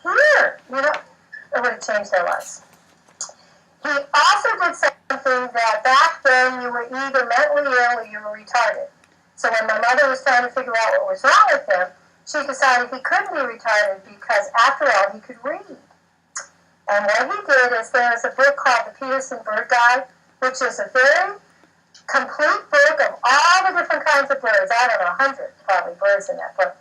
here, it would have changed their lives. He also did something that back then you were either mentally ill or you were retarded. So when my mother was trying to figure out what was wrong with him, she decided he couldn't be retarded because, after all, he could read. And what he did is there's a book called The Peterson Bird Guide, which is a very complete book of all the different kinds of birds. I don't know, 100 probably birds in that book.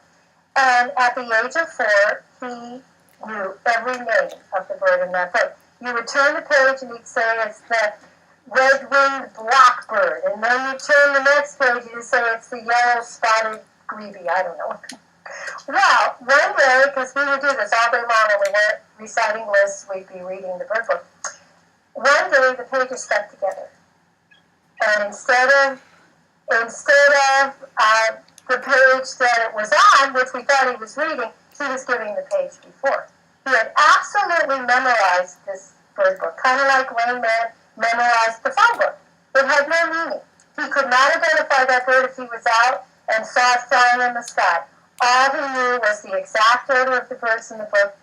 And at the age of 4, he knew every name of the bird in that book. You would turn the page and he'd say it's the red-winged blackbird. And then you turn the next page and you'd say it's the yellow-spotted grebe. I don't know. Well, one day, because we would do this all day long when we weren't reciting lists, we'd be reading the bird book. One day the pages stuck together. And instead of the page that it was on, which we thought he was reading, he was giving the page before. He had absolutely memorized this bird book, kind of like Rain Man memorized the phone book. It had no meaning. He could not identify that bird if he was out and saw it flying in the sky. All he knew was the exact order of the birds in the book,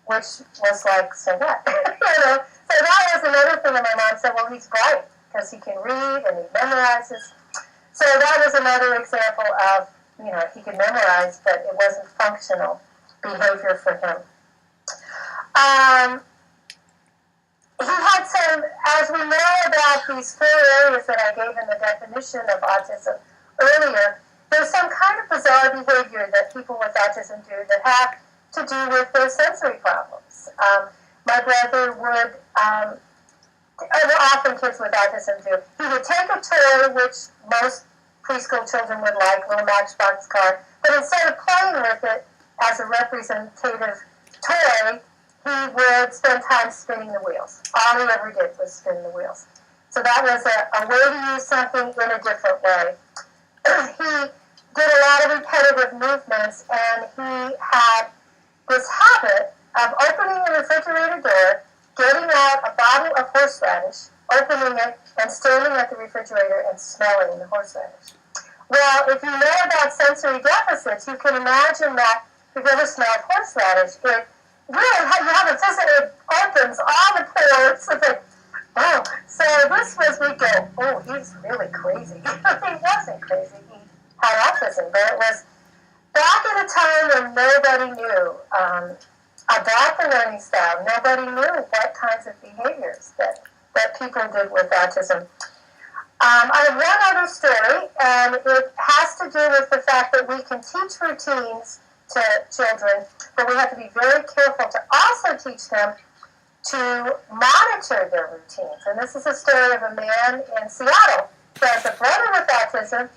which was like, so what? So that was another thing that my mom said, well, he's bright because he can read and he memorizes. So that was another example of, he could memorize, but it wasn't functional behavior for him. He had some, as we know about these 4 areas that I gave in the definition of autism earlier, there's some kind of bizarre behavior that people with autism do that have to do with their sensory problems. My brother would, often kids with autism do, he would take a toy, which most preschool children would like, a little Matchbox car, but instead of playing with it as a representative toy, he would spend time spinning the wheels. All he ever did was spin the wheels. So that was a way to use something in a different way. He did a lot of repetitive movements, and he had this habit of opening the refrigerator door, getting out a bottle of horseradish, opening it, and standing at the refrigerator and smelling the horseradish. Well, if you know about sensory deficits, you can imagine that if you've ever smelled horseradish, it really, you have a physical, it opens all the pores. It's like, oh, so this was, we go, oh, he's really crazy. He wasn't crazy. He had autism, but it was back at a time when nobody knew about the learning style. Nobody knew what kinds of behaviors that people did with autism. I have one other story, and it has to do with the fact that we can teach routines to children, but we have to be very careful to also teach them to monitor their routines. And this is a story of a man in Seattle who has a brother with autism,